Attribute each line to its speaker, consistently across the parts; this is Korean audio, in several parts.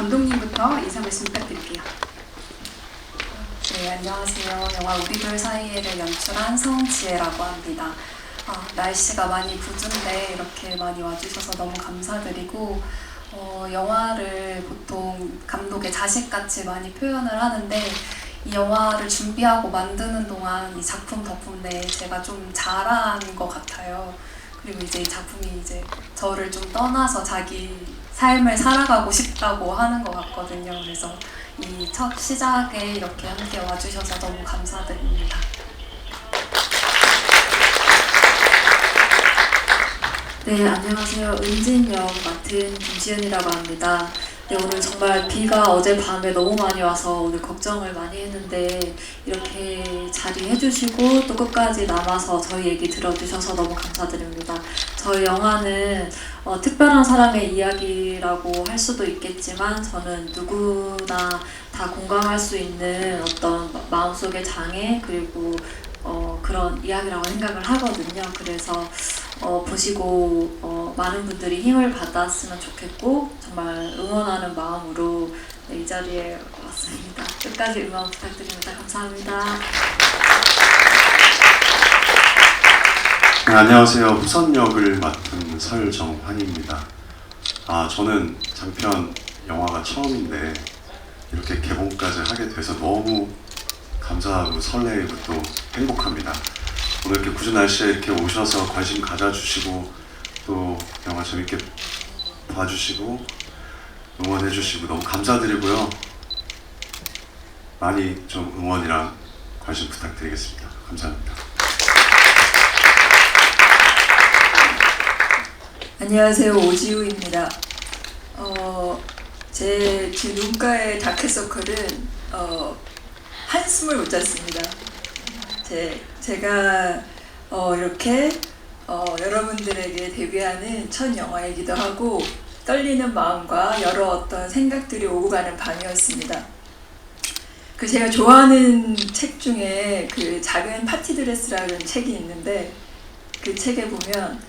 Speaker 1: 감독님부터 인사 말씀 부탁드릴게요.
Speaker 2: 네, 안녕하세요. 영화 우리들 사이에를 연출한 성지혜라고 합니다. 날씨가 많이 궂은데 이렇게 많이 와주셔서 너무 감사드리고, 영화를 보통 감독의 자식같이 많이 표현을 하는데, 이 영화를 준비하고 만드는 동안 이 작품 덕분에 제가 좀 자란 것 같아요. 그리고 이제 이 작품이 이제 저를 좀 떠나서 자기 삶을 살아가고 싶다고 하는 것 같거든요. 그래서 이 첫 시작에 이렇게 함께 와주셔서 너무 감사드립니다.
Speaker 3: 네, 안녕하세요. 은진 역 맡은 김지은이라고 합니다. 네, 오늘 정말 비가 어젯밤에 너무 많이 와서 오늘 걱정을 많이 했는데 이렇게 자리해주시고 또 끝까지 남아서 저희 얘기 들어주셔서 너무 감사드립니다. 저희 영화는 특별한 사람의 이야기라고 할 수도 있겠지만 저는 누구나 다 공감할 수 있는 어떤 마음속의 장애 그리고 그런 이야기라고 생각을 하거든요. 그래서 보시고 많은 분들이 힘을 받았으면 좋겠고 정말 응원하는 마음으로 이 자리에 왔습니다. 끝까지 응원 부탁드립니다. 감사합니다.
Speaker 4: 네, 안녕하세요. 후선 역을 맡은 설정환입니다. 저는 장편 영화가 처음인데 이렇게 개봉까지 하게 돼서 너무 감사하고 설레이고 또 행복합니다. 오늘 이렇게 궂은 날씨에 이렇게 오셔서 관심 가져주시고 또 영화 재밌게 봐주시고 응원해주시고 너무 감사드리고요. 많이 좀 응원이랑 관심 부탁드리겠습니다. 감사합니다.
Speaker 5: 안녕하세요. 오지우입니다. 제 눈가의 다크서클은 한숨을 못 잤습니다. 제가 이렇게 여러분들에게 데뷔하는 첫 영화이기도 하고 떨리는 마음과 여러 어떤 생각들이 오고 가는 밤이었습니다. 제가 좋아하는 책 중에 작은 파티 드레스라는 책이 있는데 그 책에 보면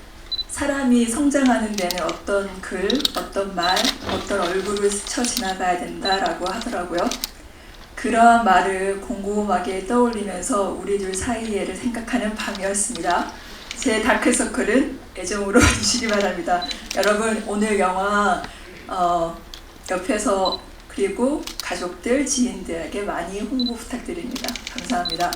Speaker 5: 사람이 성장하는 데는 어떤 글, 어떤 말, 어떤 얼굴을 스쳐 지나가야 된다라고 하더라고요. 그러한 말을 곰곰하게 떠올리면서 우리들 사이에를 생각하는 밤이었습니다. 제 다크서클은 애정으로 봐주시기 바랍니다. 여러분 오늘 영화 옆에서 그리고 가족들, 지인들에게 많이 홍보 부탁드립니다. 감사합니다.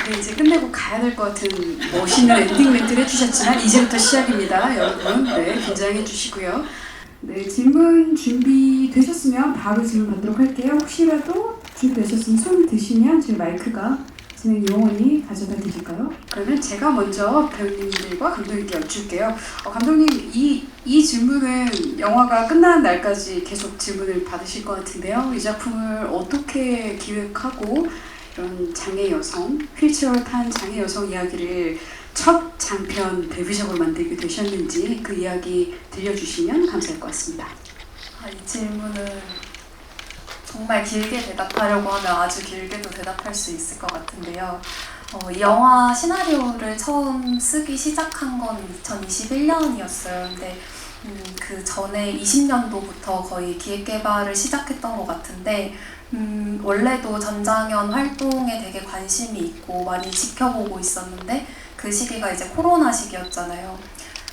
Speaker 1: 네, 이제 끝내고 가야 될 것 같은 멋있는 엔딩 멘트를 해주셨지만 이제부터 시작입니다. 여러분, 네, 긴장해 주시고요. 네, 질문 준비되셨으면 바로 질문 받도록 할게요. 혹시라도 준비되셨으면 손 드시면 제 마이크가 진행 요원이 가져다 드릴까요? 그러면 제가 먼저 배우님들과 감독님께 여쭐게요. 감독님, 이 질문은 영화가 끝나는 날까지 계속 질문을 받으실 것 같은데요. 이 작품을 어떻게 기획하고 이런 장애 여성, 휠체어를 탄 장애 여성 이야기를 첫 장편 데뷔작으로 만들게 되셨는지 그 이야기 들려주시면 감사할 것 같습니다.
Speaker 2: 이 질문은 정말 길게 대답하려고 하면 아주 길게도 대답할 수 있을 것 같은데요. 이 영화 시나리오를 처음 쓰기 시작한 건 2021년이었어요. 근데 그 전에 20년도부터 거의 기획개발을 시작했던 것 같은데 원래도 전장현 활동에 되게 관심이 있고 많이 지켜보고 있었는데 그 시기가 이제 코로나 시기였잖아요.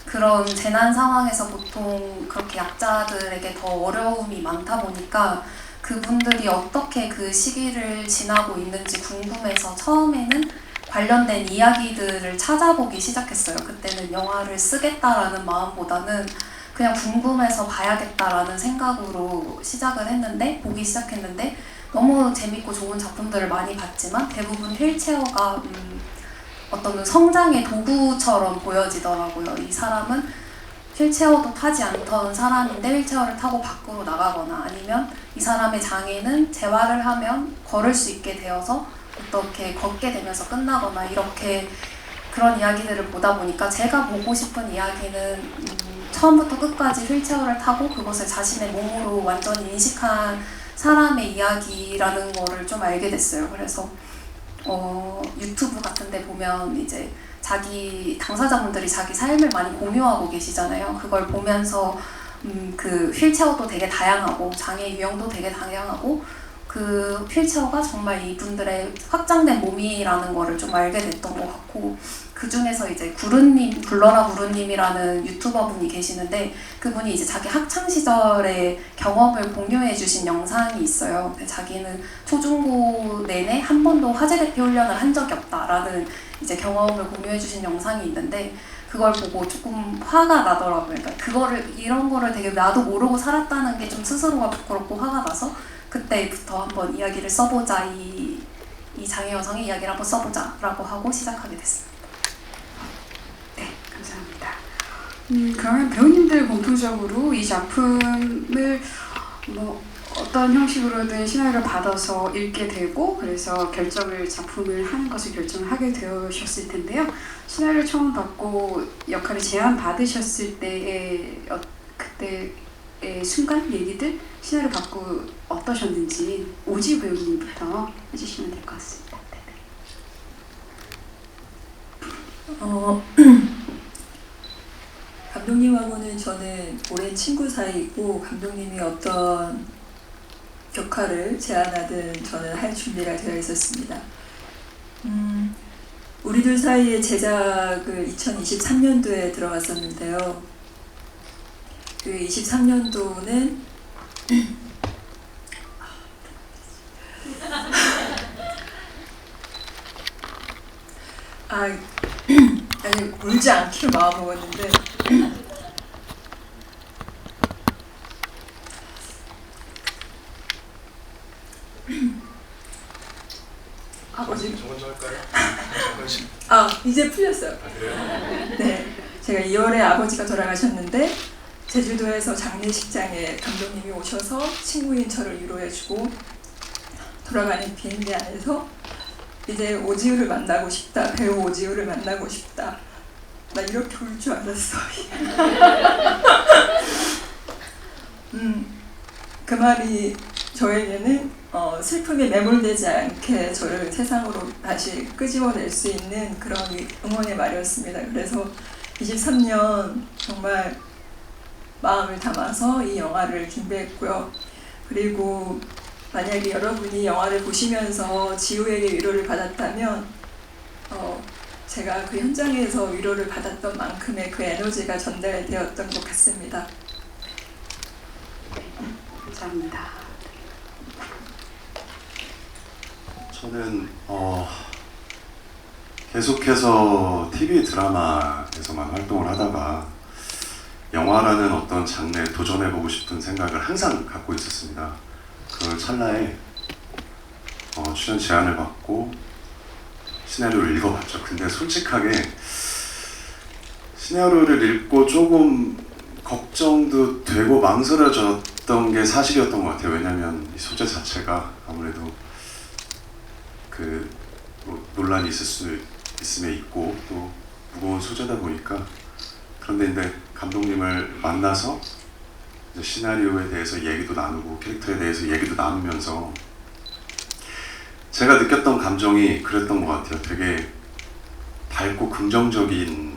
Speaker 2: 그런 재난 상황에서 보통 그렇게 약자들에게 더 어려움이 많다 보니까 그분들이 어떻게 그 시기를 지나고 있는지 궁금해서 처음에는 관련된 이야기들을 찾아보기 시작했어요. 그때는 영화를 쓰겠다라는 마음보다는 그냥 궁금해서 봐야겠다라는 생각으로 보기 시작했는데 너무 재밌고 좋은 작품들을 많이 봤지만 대부분 휠체어가 어떤 성장의 도구처럼 보여지더라고요. 이 사람은 휠체어도 타지 않던 사람인데 휠체어를 타고 밖으로 나가거나 아니면 이 사람의 장애는 재활을 하면 걸을 수 있게 되어서 어떻게 걷게 되면서 끝나거나 이렇게 그런 이야기들을 보다 보니까 제가 보고 싶은 이야기는 처음부터 끝까지 휠체어를 타고 그것을 자신의 몸으로 완전히 인식한 사람의 이야기라는 거를 좀 알게 됐어요. 그래서 유튜브 같은 데 보면 이제 자기 당사자분들이 자기 삶을 많이 공유하고 계시잖아요. 그걸 보면서 그 휠체어도 되게 다양하고 장애 유형도 되게 다양하고 그 휠체어가 정말 이분들의 확장된 몸이라는 거를 좀 알게 됐던 것 같고, 그 중에서 이제 구루님, 불러라 구루님이라는 유튜버분이 계시는데 그분이 이제 자기 학창 시절의 경험을 공유해 주신 영상이 있어요. 자기는 초중고 내내 한 번도 화재 대피 훈련을 한 적이 없다라는 이제 경험을 공유해 주신 영상이 있는데, 그걸 보고 조금 화가 나더라고요. 그러니까 이런 거를 되게 나도 모르고 살았다는 게 좀 스스로가 부끄럽고 화가 나서 그때부터 한번 이야기를 써보자, 이 장애 여성의 이야기를 한번 써보자라고 하고 시작하게 됐습니다.
Speaker 1: 네, 감사합니다. 그러면 배우님들 공통적으로 이 작품을 뭐 어떤 형식으로든 시나리오를 받아서 읽게 되고 그래서 작품을 하는 것을 결정을 하게 되셨을 텐데요. 시나리오 처음 받고 역할을 제안 받으셨을 때의 그때의 순간 얘기들, 시나리오 받고 어떠셨는지 오지 배우님부터 해주시면 될 것 같습니다.
Speaker 5: 감독님하고는 저는 오랜 친구 사이이고, 감독님이 어떤 역할을 제안하든 저는 할 준비가 되어 있었습니다. 우리들 사이의 제작을 2023년도에 들어갔었는데요. 그 23년도는 아니 울지 않기로 마음먹었는데 아버지
Speaker 6: 저 먼저 할까요? 잠깐씩.
Speaker 5: 이제 풀렸어요.
Speaker 6: 그래요?
Speaker 5: 네, 제가 2월에 아버지가 돌아가셨는데 제주도에서 장례식장에 감독님이 오셔서 친구인 저를 위로해주고 돌아가는 비행기 안에서 이제 오지우를 만나고 싶다, 배우 오지우를 만나고 싶다, 나 이렇게 울 줄 알았어. 그 말이 저에게는 슬픔에 매몰되지 않게 저를 세상으로 다시 끄집어낼 수 있는 그런 응원의 말이었습니다. 그래서 23년 정말 마음을 담아서 이 영화를 준비했고요. 그리고 만약에 여러분이 영화를 보시면서 지우에게 위로를 받았다면 제가 그 현장에서 위로를 받았던 만큼의 그 에너지가 전달되었던 것 같습니다.
Speaker 1: 감사합니다.
Speaker 4: 저는 계속해서 TV 드라마에서만 활동을 하다가 영화라는 어떤 장르에 도전해보고 싶은 생각을 항상 갖고 있었습니다. 그 찰나에 출연 제안을 받고 시나리오를 읽어봤죠. 근데 솔직하게 시나리오를 읽고 조금 걱정도 되고 망설여졌던 게 사실이었던 것 같아요. 왜냐하면 이 소재 자체가 아무래도 논란이 있을 수 있음에 있고 또 무거운 소재다 보니까. 그런데 이제 감독님을 만나서 이제 시나리오에 대해서 얘기도 나누고 캐릭터에 대해서 얘기도 나누면서 제가 느꼈던 감정이 그랬던 것 같아요. 되게 밝고 긍정적인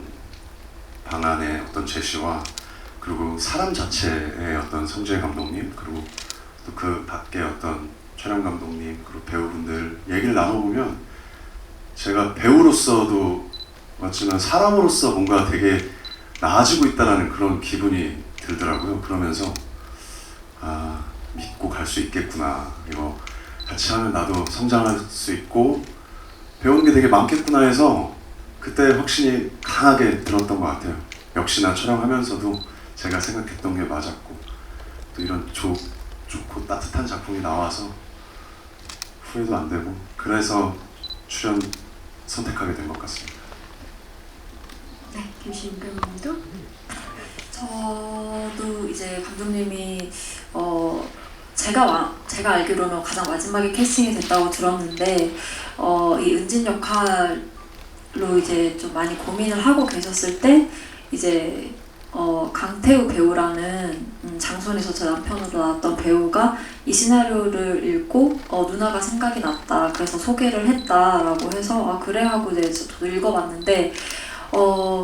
Speaker 4: 방안의 어떤 제시와 그리고 사람 자체의 어떤 성재 감독님, 그리고 또 그 밖에 어떤 촬영 감독님, 그리고 배우분들 얘기를 나눠보면 제가 배우로서도 맞지만 사람으로서 뭔가 되게 나아지고 있다는 그런 기분이 들더라고요. 그러면서 믿고 갈 수 있겠구나, 이거 같이 하면 나도 성장할 수 있고 배우는 게 되게 많겠구나 해서 그때 확신이 강하게 들었던 것 같아요. 역시나 촬영하면서도 제가 생각했던 게 맞았고 또 이런 좋고 따뜻한 작품이 나와서 후회도 안 되고 그래서 출연 선택하게 된 것 같습니다.
Speaker 1: 네, 김시인 배우님도.
Speaker 3: 저도 이제 감독님이 제가 알기로는 가장 마지막에 캐스팅이 됐다고 들었는데 이 은진 역할로 이제 좀 많이 고민을 하고 계셨을 때 이제 강태우 배우라는 장손에서 제 남편으로 나왔던 배우가 이 시나리오를 읽고 누나가 생각이 났다, 그래서 소개를 했다라고 해서 그래 하고 이제 저도 읽어봤는데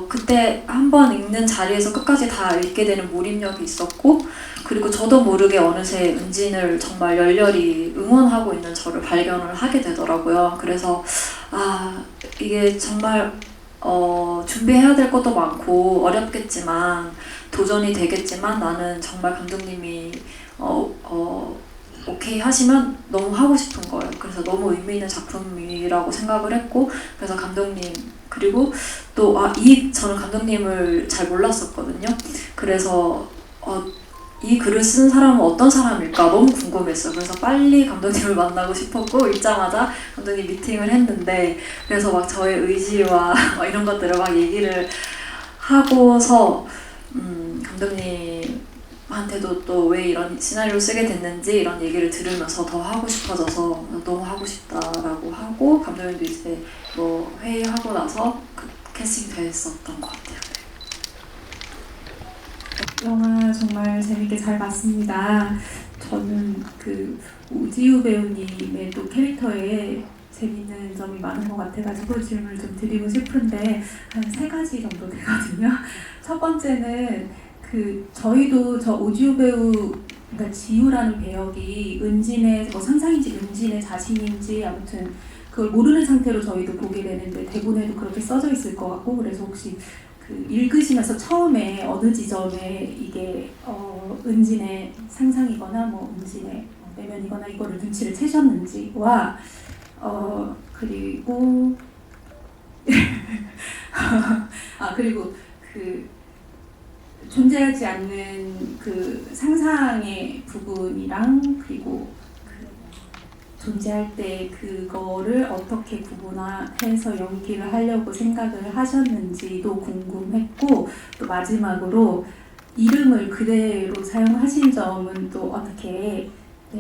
Speaker 3: 그때 한번 읽는 자리에서 끝까지 다 읽게 되는 몰입력이 있었고, 그리고 저도 모르게 어느새 은진을 정말 열렬히 응원하고 있는 저를 발견을 하게 되더라고요. 그래서 이게 정말 준비해야 될 것도 많고 어렵겠지만 도전이 되겠지만 나는 정말 감독님이 오케이 하시면 너무 하고 싶은 거예요. 그래서 너무 의미 있는 작품이라고 생각을 했고, 그래서 감독님, 그리고 또 저는 감독님을 잘 몰랐었거든요. 그래서 이 글을 쓴 사람은 어떤 사람일까 너무 궁금했어요. 그래서 빨리 감독님을 만나고 싶었고, 읽자마자 감독님 미팅을 했는데, 그래서 막 저의 의지와 막 이런 것들을 막 얘기를 하고서 감독님한테도 또 왜 이런 시나리오를 쓰게 됐는지 이런 얘기를 들으면서 더 하고 싶어져서 너무 하고 싶다라고 하고, 감독님도 이제 뭐 회의하고 나서 캐스팅 됐었던 것 같아요.
Speaker 7: 영화 정말 재밌게 잘 봤습니다. 저는 그 오지우 배우님의 또 캐릭터에 재밌는 점이 많은 것 같아가지고 질문을 좀 드리고 싶은데 한 3가지 정도 되거든요. 첫 번째는 저희도 저 오지우 배우, 그러니까 지우라는 배역이 은진의 상상인지 은진의 자신인지 아무튼 그걸 모르는 상태로 저희도 보게 되는데 대본에도 그렇게 써져 있을 것 같고, 그래서 혹시 읽으시면서 처음에 어느 지점에 이게 은진의 상상이거나 뭐 은진의 내면이거나 이거를 눈치를 채셨는지와 그리고 그리고 존재하지 않는 상상의 부분이랑 그리고 존재할 때 그거를 어떻게 구분해서 연기를 하려고 생각을 하셨는지도 궁금했고, 또 마지막으로 이름을 그대로 사용하신 점은 또 어떻게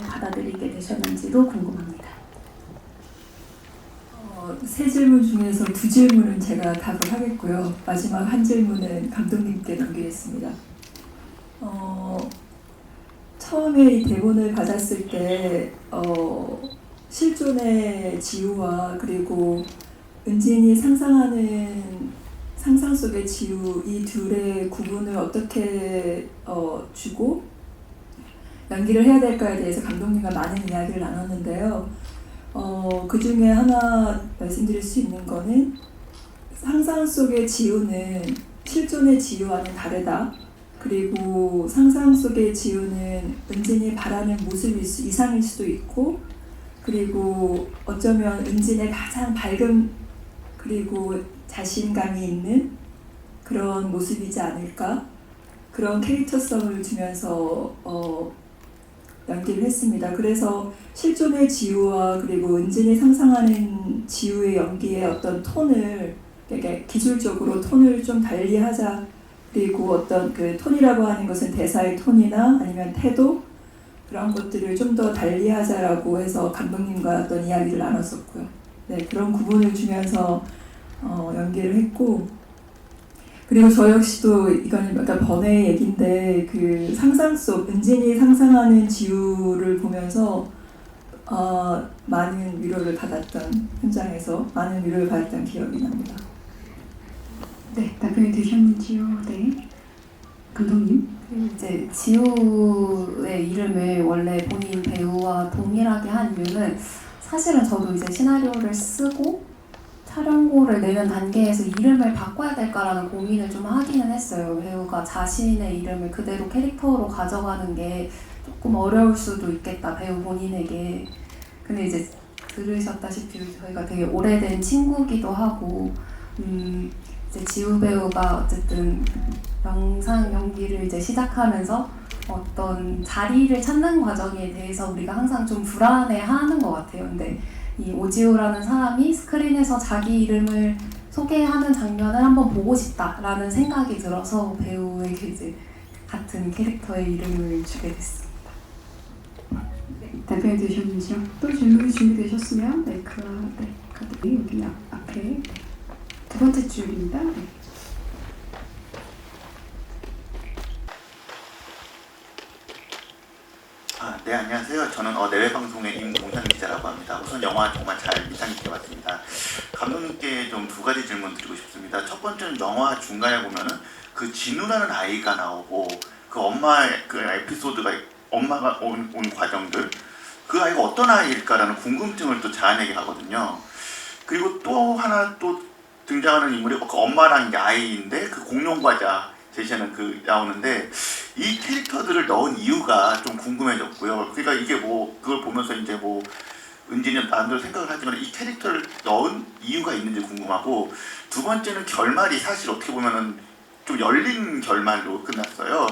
Speaker 7: 받아들이게 되셨는지도 궁금합니다.
Speaker 5: 3질문 중에서 2질문은 제가 답을 하겠고요. 마지막 1질문은 감독님께 넘기겠습니다. 처음에 이 대본을 받았을 때 실존의 지우와 그리고 은진이 상상하는 상상 속의 지우, 이 둘의 구분을 어떻게 주고 연기를 해야 될까에 대해서 감독님과 많은 이야기를 나눴는데요. 그 중에 하나 말씀드릴 수 있는 거는 상상 속의 지우는 실존의 지우와는 다르다. 그리고 상상 속의 지우는 은진이 바라는 모습일 이상일 수도 있고, 그리고 어쩌면 은진의 가장 밝은 그리고 자신감이 있는 그런 모습이지 않을까, 그런 캐릭터성을 주면서 연기를 했습니다. 그래서 실존의 지우와 그리고 은진이 상상하는 지우의 연기의 어떤 톤을, 그러니까 기술적으로 톤을 좀 달리하자, 그리고 어떤 톤이라고 하는 것은 대사의 톤이나 아니면 태도, 그런 것들을 좀 더 달리하자라고 해서 감독님과 어떤 이야기를 나눴었고요. 네, 그런 구분을 주면서 연기를 했고, 그리고 저 역시도 이건 약간 번외의 얘기인데 상상 속 은진이 상상하는 지우를 보면서 많은 위로를 받았던, 현장에서 많은 위로를 받았던 기억이 납니다.
Speaker 1: 네, 답변이 되셨는지요? 네, 감독님.
Speaker 2: 이제 지우의 이름을 원래 본인 배우와 동일하게 한 이유는, 사실은 저도 이제 시나리오를 쓰고 촬영고를 내는 단계에서 이름을 바꿔야 될까라는 고민을 좀 하기는 했어요. 배우가 자신의 이름을 그대로 캐릭터로 가져가는 게 조금 어려울 수도 있겠다, 배우 본인에게. 근데 이제 들으셨다시피 저희가 되게 오래된 친구기도 하고, 이제 지우 배우가 어쨌든 영상 연기를 이제 시작하면서 어떤 자리를 찾는 과정에 대해서 우리가 항상 좀 불안해하는 것 같아요. 근데 이 오지우라는 사람이 스크린에서 자기 이름을 소개하는 장면을 한번 보고 싶다라는 생각이 들어서 배우에게 이제 같은 캐릭터의 이름을 주게 됐습니다.
Speaker 1: 네, 답변이 되셨는지요? 또 질문이 준비되셨으면 감독님 여기 앞에, 네. 2번째 줄입니다. 네.
Speaker 8: 네, 안녕하세요. 저는 내외방송의 임동현 기자라고 합니다. 우선 영화 정말 잘 인상 깊게 봤습니다. 감독님께 좀 두 가지 질문 드리고 싶습니다. 첫 번째는 영화 중간에 보면은 그 진우라는 아이가 나오고 그 엄마의 그 에피소드가 엄마가 온 과정들 그 아이가 어떤 아이일까라는 궁금증을 또 자아내게 하거든요. 그리고 또 하나 또 등장하는 인물이 그 엄마랑 이제 아이인데 그 공룡 과자 제시하는 그 나오는데 이 캐릭터들을 넣은 이유가 좀 궁금해졌고요. 그러니까 이게 뭐 그걸 보면서 이제 뭐 은진이 나름대로 생각을 하지만 이 캐릭터를 넣은 이유가 있는지 궁금하고 두 번째는 결말이 사실 어떻게 보면은 좀 열린 결말로 끝났어요.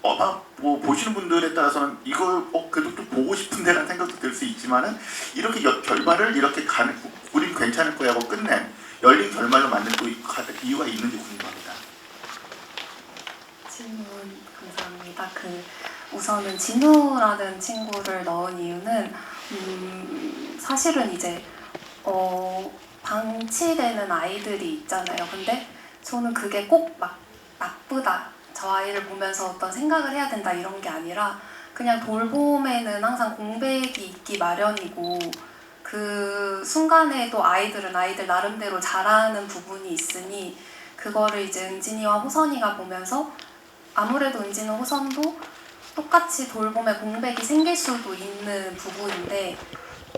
Speaker 8: 아마 뭐 보시는 분들에 따라서는 이걸 그래도 좀 보고 싶은데라는 생각도 들 수 있지만은 이렇게 결말을 이렇게 가는 우린 괜찮을 거야 하고 끝낸 열린 결말로 만든 또 이유가 있는지 궁금합니다.
Speaker 2: 질문 감사합니다. 우선은 진우라는 친구를 넣은 이유는 사실은 이제 방치되는 아이들이 있잖아요. 근데 저는 그게 꼭 막 나쁘다, 저 아이를 보면서 어떤 생각을 해야 된다 이런 게 아니라 그냥 돌봄에는 항상 공백이 있기 마련이고 그 순간에도 아이들은 아이들 나름대로 잘하는 부분이 있으니 그거를 이제 은진이와 호선이가 보면서 아무래도 은진은 호선도 똑같이 돌봄에 공백이 생길 수도 있는 부분인데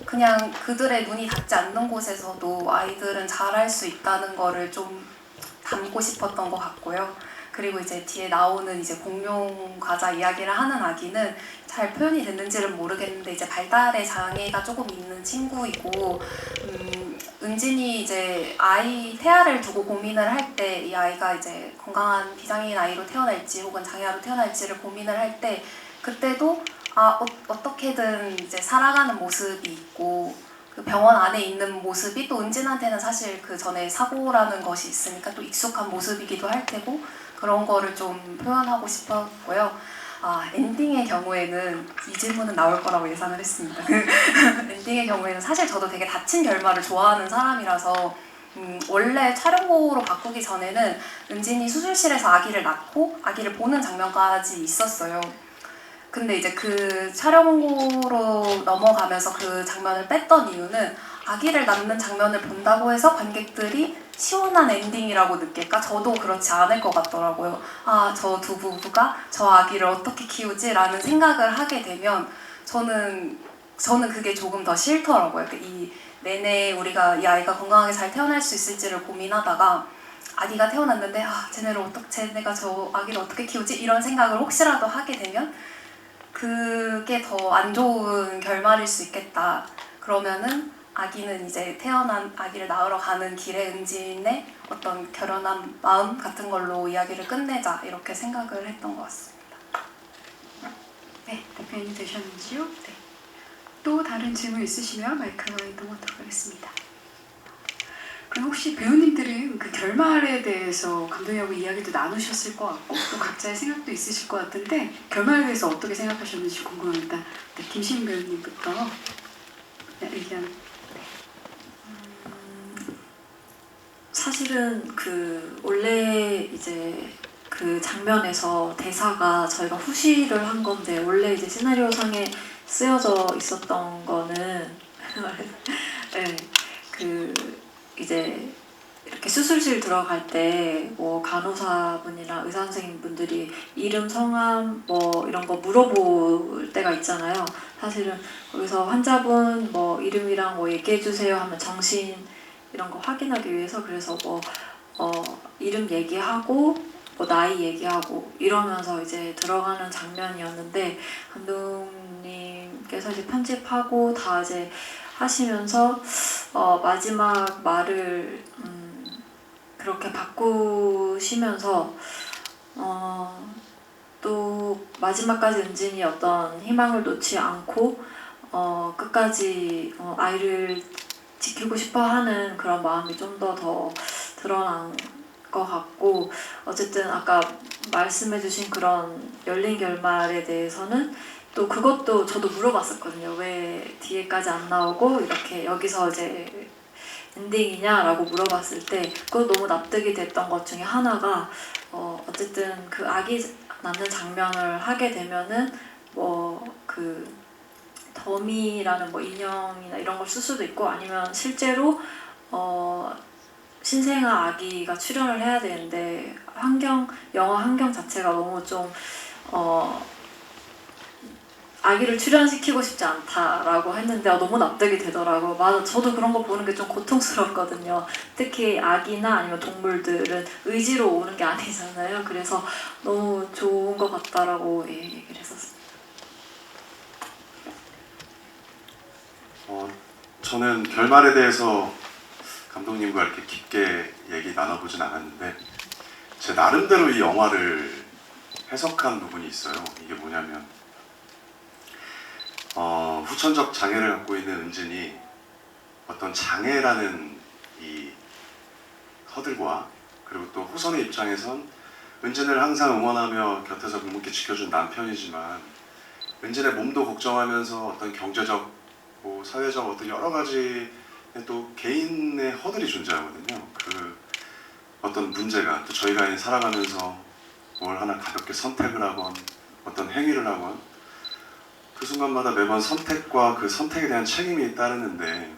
Speaker 2: 그냥 그들의 눈이 닿지 않는 곳에서도 아이들은 잘할 수 있다는 거를 좀 담고 싶었던 것 같고요. 그리고 이제 뒤에 나오는 이제 공룡 과자 이야기를 하는 아기는 잘 표현이 됐는지는 모르겠는데 이제 발달의 장애가 조금 있는 친구이고 은진이 이제 아이 태아를 두고 고민을 할 때 이 아이가 이제 건강한 비장애인 아이로 태어날지 혹은 장애아로 태어날지를 고민을 할 때 그때도 어떻게든 이제 살아가는 모습이 있고 그 병원 안에 있는 모습이 또 은진한테는 사실 그 전에 사고라는 것이 있으니까 또 익숙한 모습이기도 할 테고 그런 거를 좀 표현하고 싶었고요. 엔딩의 경우에는 이 질문은 나올 거라고 예상을 했습니다. 엔딩의 경우에는 사실 저도 되게 다친 결말을 좋아하는 사람이라서 원래 촬영곡으로 바꾸기 전에는 은진이 수술실에서 아기를 낳고 아기를 보는 장면까지 있었어요. 근데 이제 그 촬영으로 넘어가면서 그 장면을 뺐던 이유는 아기를 낳는 장면을 본다고 해서 관객들이 시원한 엔딩이라고 느낄까? 저도 그렇지 않을 것 같더라고요. 저 두 부부가 저 아기를 어떻게 키우지? 라는 생각을 하게 되면 저는 그게 조금 더 싫더라고요. 이 내내 우리가 이 아이가 건강하게 잘 태어날 수 있을지를 고민하다가 아기가 태어났는데 쟤네가 저 아기를 어떻게 키우지? 이런 생각을 혹시라도 하게 되면 그게 더 안 좋은 결말일 수 있겠다. 그러면은 아기는 이제 태어난 아기를 낳으러 가는 길에 은진의 어떤 결연한 마음 같은 걸로 이야기를 끝내자 이렇게 생각을 했던 것 같습니다.
Speaker 1: 네, 답변이 되셨는지요? 네. 또 다른 질문 있으시면 마이크로 이동하도록 하겠습니다. 그럼 혹시 배우님들은 그 결말에 대해서 감독님하고 이야기도 나누셨을 것 같고 또 각자의 생각도 있으실 것 같은데 결말에 대해서 어떻게 생각하셨는지 궁금합니다. 네, 김시민 배우님부터 의견.
Speaker 3: 사실은 원래 이제 그 장면에서 대사가 저희가 후시를 한 건데 원래 이제 시나리오상에 쓰여져 있었던 거는 네, 이제 이렇게 수술실 들어갈 때 뭐 간호사분이나 의사 선생님분들이 이름, 성함 뭐 이런 거 물어볼 때가 있잖아요. 사실은 거기서 환자분 뭐 이름이랑 뭐 얘기해 주세요 하면 정신 이런 거 확인하기 위해서 그래서 이름 얘기하고 뭐 나이 얘기하고 이러면서 이제 들어가는 장면이었는데 감독님께서 이제 편집하고 다 이제 하시면서 마지막 말을 그렇게 바꾸시면서 또 마지막까지 은진이 어떤 희망을 놓지 않고 끝까지 아이를 지키고 싶어하는 그런 마음이 좀 더 드러난 것 같고 어쨌든 아까 말씀해주신 그런 열린 결말에 대해서는 또 그것도 저도 물어봤었거든요. 왜 뒤에까지 안 나오고 이렇게 여기서 이제 엔딩이냐라고 물어봤을 때 그거 너무 납득이 됐던 것 중에 하나가 어쨌든 그 아기 낳는 장면을 하게 되면은 더미라는 뭐 인형이나 이런 걸 쓸 수도 있고 아니면 실제로 신생아 아기가 출연을 해야 되는데 영화 환경 자체가 너무 좀 아기를 출연시키고 싶지 않다라고 했는데 너무 납득이 되더라고요. 맞아, 저도 그런 거 보는 게 좀 고통스럽거든요. 특히 아기나 아니면 동물들은 의지로 오는 게 아니잖아요. 그래서 너무 좋은 것 같다라고 얘기를 했었습니다.
Speaker 4: 저는 결말에 대해서 감독님과 이렇게 깊게 얘기 나눠보진 않았는데 제 나름대로 이 영화를 해석한 부분이 있어요. 이게 뭐냐면 후천적 장애를 갖고 있는 은진이 어떤 장애라는 이 허들과 그리고 또 호선의 입장에선 은진을 항상 응원하며 곁에서 묵묵히 지켜준 남편이지만 은진의 몸도 걱정하면서 어떤 경제적, 사회적 어떤 여러 가지 또 개인의 허들이 존재하거든요. 그 어떤 문제가 또 저희가 살아가면서 뭘 하나 가볍게 선택을 하건 어떤 행위를 하건 그 순간마다 매번 선택과 그 선택에 대한 책임이 따르는데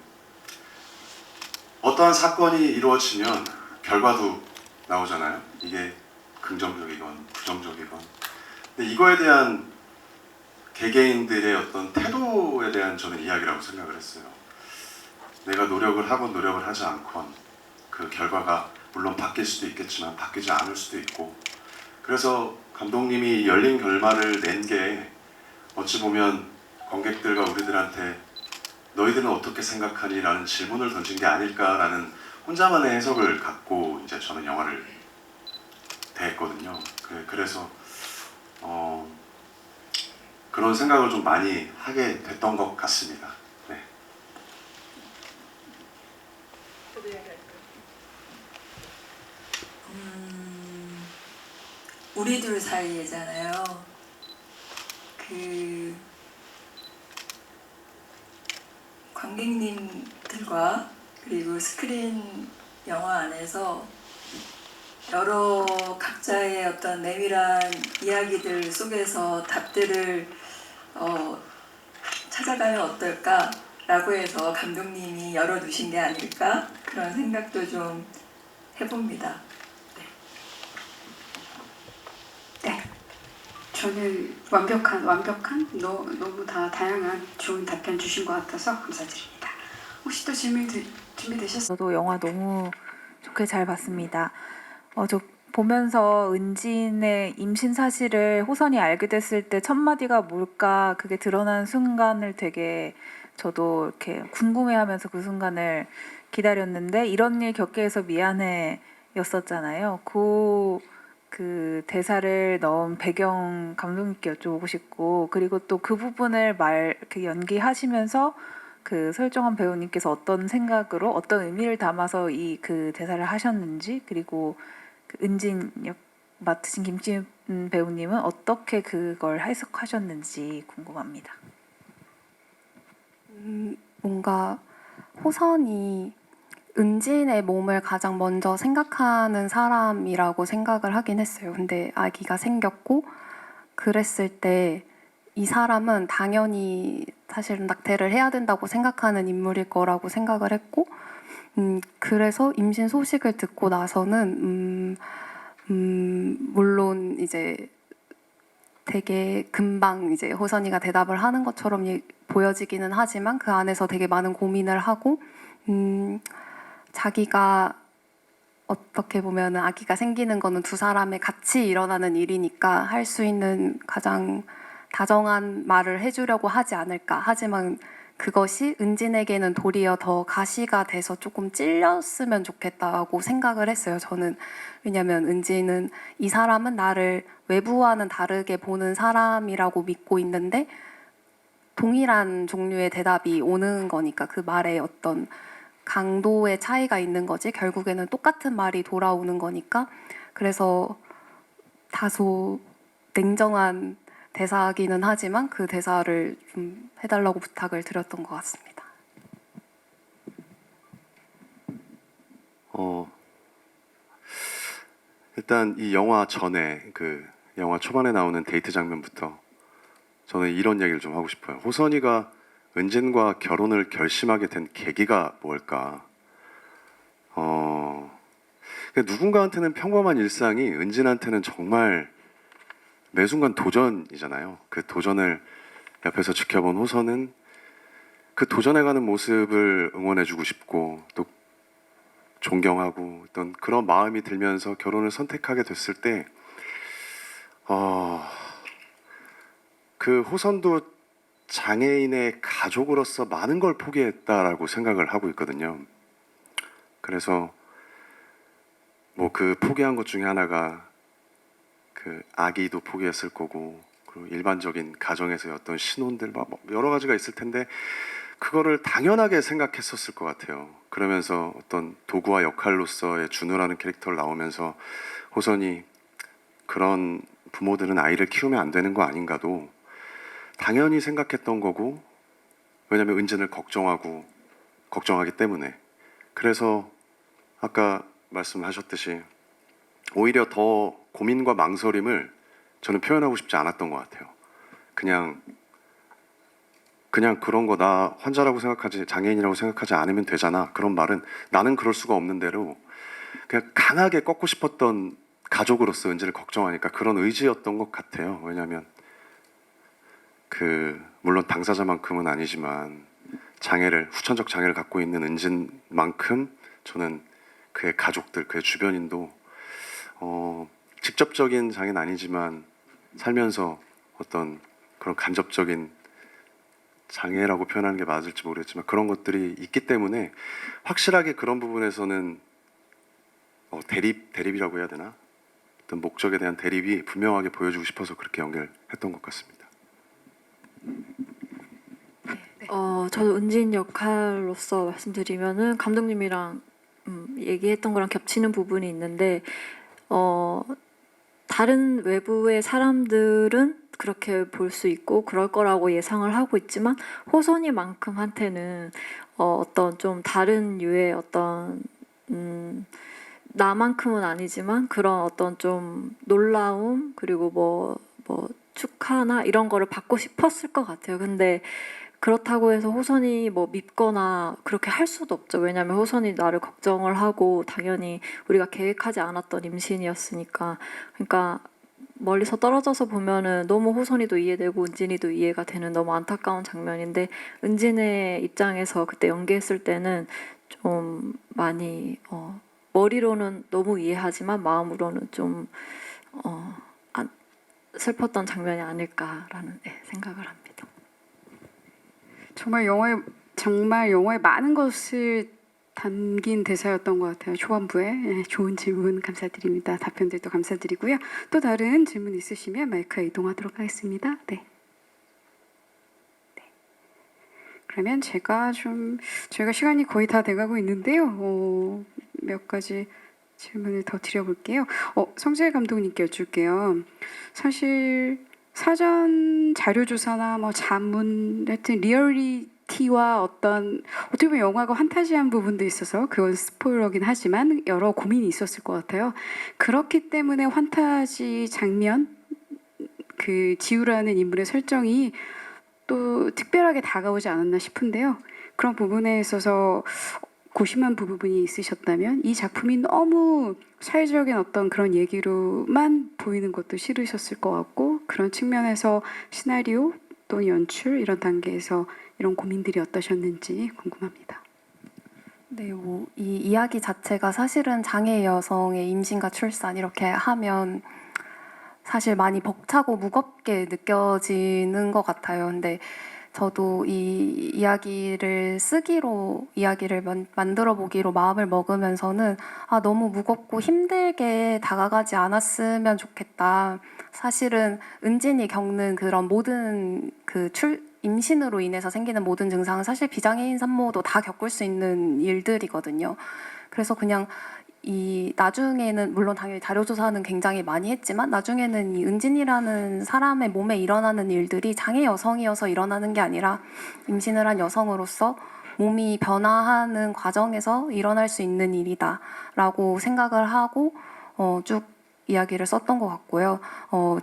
Speaker 4: 어떠한 사건이 이루어지면 결과도 나오잖아요. 이게 긍정적이건 부정적이건. 근데 이거에 대한 개개인들의 어떤 태도에 대한 저는 이야기라고 생각을 했어요. 내가 노력을 하건 노력을 하지 않건 그 결과가 물론 바뀔 수도 있겠지만 바뀌지 않을 수도 있고 그래서 감독님이 열린 결말을 낸 게 어찌 보면 관객들과 우리들한테 너희들은 어떻게 생각하니? 라는 질문을 던진 게 아닐까라는 혼자만의 해석을 갖고 이제 저는 영화를 대했거든요. 그래서 그런 생각을 좀 많이 하게 됐던 것 같습니다. 네.
Speaker 5: 우리 둘 사이에잖아요. 그 관객님들과 그리고 스크린 영화 안에서 여러 각자의 어떤 내밀한 이야기들 속에서 답들을 찾아가면 어떨까라고 해서 감독님이 열어두신 게 아닐까 그런 생각도 좀 해봅니다.
Speaker 1: 네. 저는 너무 다 다양한 좋은 답변 주신 것 같아서 감사드립니다. 혹시 또 질문 준비되셨어요?
Speaker 9: 저도 영화 너무 좋게 잘 봤습니다. 저 보면서 은진의 임신 사실을 호선이 알게 됐을 때 첫 마디가 뭘까 그게 드러난 순간을 되게 저도 이렇게 궁금해하면서 그 순간을 기다렸는데 이런 일 겪게 해서 미안해였었잖아요. 그 대사를 넣은 배경 감독님께 여쭤보고 싶고 그리고 또 그 부분을 이렇게 연기하시면서 그 설정한 배우님께서 어떤 생각으로 어떤 의미를 담아서 그 대사를 하셨는지 그리고 그 은진 역 맡으신 김지은 배우님은 어떻게 그걸 해석하셨는지 궁금합니다.
Speaker 2: 뭔가 호선이 은진의 몸을 가장 먼저 생각하는 사람이라고 생각을 하긴 했어요. 근데 아기가 생겼고 그랬을 때 이 사람은 당연히 사실은 낙태를 해야 된다고 생각하는 인물일 거라고 생각을 했고 그래서 임신 소식을 듣고 나서는 물론 이제 되게 금방 이제 호선이가 대답을 하는 것처럼 보여지기는 하지만 그 안에서 되게 많은 고민을 하고 자기가 어떻게 보면 아기가 생기는 거는 두 사람의 같이 일어나는 일이니까 할 수 있는 가장 다정한 말을 해주려고 하지 않을까. 하지만 그것이 은진에게는 도리어 더 가시가 돼서 조금 찔렸으면 좋겠다고 생각을 했어요. 저는 왜냐면 은진은 이 사람은 나를 외부와는 다르게 보는 사람이라고 믿고 있는데 동일한 종류의 대답이 오는 거니까 그 말에 어떤 강도의 차이가 있는 거지 결국에는 똑같은 말이 돌아오는 거니까 그래서 다소 냉정한 대사기는 하지만 그 대사를 좀 해달라고 부탁을 드렸던 것 같습니다.
Speaker 4: 일단 이 영화 전에 그 영화 초반에 나오는 데이트 장면부터 저는 이런 얘기를 좀 하고 싶어요. 호선이가 은진과 결혼을 결심하게 된 계기가 뭘까? 누군가한테는 평범한 일상이 은진한테는 정말 매 순간 도전이잖아요. 그 도전을 옆에서 지켜본 호선은 그 도전해가는 모습을 응원해주고 싶고 또 존경하고 어떤 그런 마음이 들면서 결혼을 선택하게 됐을 때 그 호선도 장애인의 가족으로서 많은 걸 포기했다라고 생각을 하고 있거든요. 그래서 뭐 그 포기한 것 중에 하나가 그 아기도 포기했을 거고 그리고 일반적인 가정에서의 어떤 신혼들 막 여러 가지가 있을 텐데 그거를 당연하게 생각했었을 것 같아요. 그러면서 어떤 도구와 역할로서의 준우라는 캐릭터를 나오면서 호선이 그런 부모들은 아이를 키우면 안 되는 거 아닌가도 당연히 생각했던 거고 왜냐하면 은진을 걱정하기 때문에 그래서 아까 말씀하셨듯이 오히려 더 고민과 망설임을 저는 표현하고 싶지 않았던 것 같아요. 그냥 그런 거 나 환자라고 생각하지 장애인이라고 생각하지 않으면 되잖아. 그런 말은 나는 그럴 수가 없는 대로 그냥 강하게 꺾고 싶었던 가족으로서 은진을 걱정하니까 그런 의지였던 것 같아요. 왜냐하면 물론 당사자만큼은 아니지만 후천적 장애를 갖고 있는 은진만큼 저는 그의 가족들, 그의 주변인도 직접적인 장애는 아니지만 살면서 어떤 그런 간접적인 장애라고 표현하는 게 맞을지 모르겠지만 그런 것들이 있기 때문에 확실하게 그런 부분에서는 대립이라고 해야 되나? 어떤 목적에 대한 대립이 분명하게 보여주고 싶어서 그렇게 연결했던 것 같습니다.
Speaker 3: 저도 은진 역할로서 말씀드리면은 감독님이랑 얘기했던 거랑 겹치는 부분이 있는데 다른 외부의 사람들은 그렇게 볼 수 있고 그럴 거라고 예상을 하고 있지만 호선이만큼한테는 어떤 좀 다른 유의 어떤 나만큼은 아니지만 그런 어떤 좀 놀라움 그리고 뭐 축하나 이런 거를 받고 싶었을 것 같아요. 근데 그렇다고 해서 호선이 뭐 밉거나 그렇게 할 수도 없죠. 왜냐하면 호선이 나를 걱정을 하고 당연히 우리가 계획하지 않았던 임신이었으니까. 그러니까 멀리서 떨어져서 보면은 너무 호선이도 이해되고 은진이도 이해가 되는 너무 안타까운 장면인데 은진의 입장에서 그때 연기했을 때는 좀 많이 머리로는 너무 이해하지만 마음으로는 좀 슬펐던 장면이 아닐까라는 생각을 합니다.
Speaker 1: 정말 영화에 많은 것을 담긴 대사였던 것 같아요. 초반부에 좋은 질문 감사드립니다. 답변들도 감사드리고요. 또 다른 질문 있으시면 마이크에 이동하도록 하겠습니다. 네. 그러면 저희가 시간이 거의 다 돼가고 있는데요. 몇 가지 질문을 더 드려볼게요. 성재 감독님께 여쭐게요. 사실 사전 자료조사나 자문 하여튼 리얼리티와 어떻게 보면 영화가 환타지한 부분도 있어서 그건 스포일러긴 하지만 여러 고민이 있었을 것 같아요. 그렇기 때문에 환타지 장면 지우라는 인물의 설정이 또 특별하게 다가오지 않았나 싶은데요. 그런 부분에 있어서 고심한 부분이 있으셨다면 이 작품이 너무 사회적인 어떤 그런 얘기로만 보이는 것도 싫으셨을 것 같고 그런 측면에서 시나리오 또는 연출 이런 단계에서 이런 고민들이 어떠셨는지 궁금합니다.
Speaker 2: 네, 이 이야기 자체가 사실은 장애 여성의 임신과 출산 이렇게 하면 사실 많이 벅차고 무겁게 느껴지는 것 같아요. 근데 저도 이 이야기를 만들어 보기로 마음을 먹으면서는 너무 무겁고 힘들게 다가가지 않았으면 좋겠다. 사실은 은진이 겪는 그런 모든 임신으로 인해서 생기는 모든 증상은 사실 비장애인 산모도 다 겪을 수 있는 일들이거든요. 그래서 그냥 나중에는 물론 당연히 자료조사는 굉장히 많이 했지만 나중에는 이 은진이라는 사람의 몸에 일어나는 일들이 장애 여성이어서 일어나는 게 아니라 임신을 한 여성으로서 몸이 변화하는 과정에서 일어날 수 있는 일이다라고 생각을 하고 쭉 이야기를 썼던 것 같고요.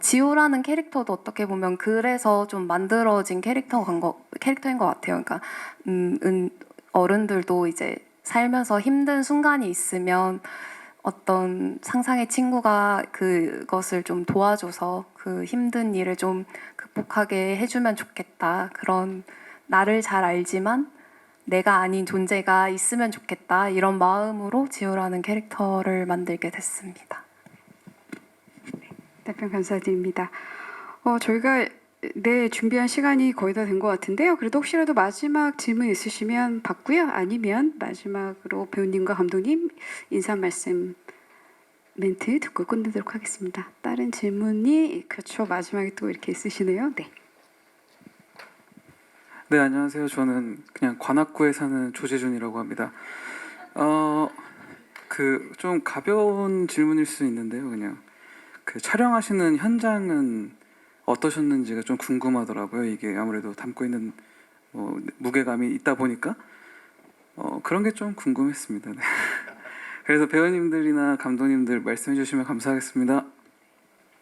Speaker 2: 지우라는 캐릭터도 어떻게 보면 그래서 좀 만들어진 캐릭터인 것 같아요. 그러니까 어른들도 이제 살면서 힘든 순간이 있으면 어떤 상상의 친구가 그것을 좀 도와줘서 그 힘든 일을 좀 극복하게 해주면 좋겠다. 그런 나를 잘 알지만 내가 아닌 존재가 있으면 좋겠다. 이런 마음으로 지우라는 캐릭터를 만들게 됐습니다.
Speaker 1: 답변 감사드립니다. 저희가 준비한 시간이 거의 다 된 것 같은데요. 그래도 혹시라도 마지막 질문 있으시면 받고요. 아니면 마지막으로 배우님과 감독님 인사 말씀 멘트 듣고 끝내도록 하겠습니다. 다른 질문이 그렇죠. 마지막에 또 이렇게 있으시네요. 네.
Speaker 10: 네, 안녕하세요. 저는 그냥 관악구에 사는 조재준이라고 합니다. 그 좀 가벼운 질문일 수 있는데요. 그냥 그 촬영하시는 현장은 어떠셨는지가 좀 궁금하더라고요. 이게 아무래도 담고 있는 무게감이 있다 보니까 그런 게 좀 궁금했습니다. 네. 그래서 배우님들이나 감독님들 말씀해 주시면 감사하겠습니다.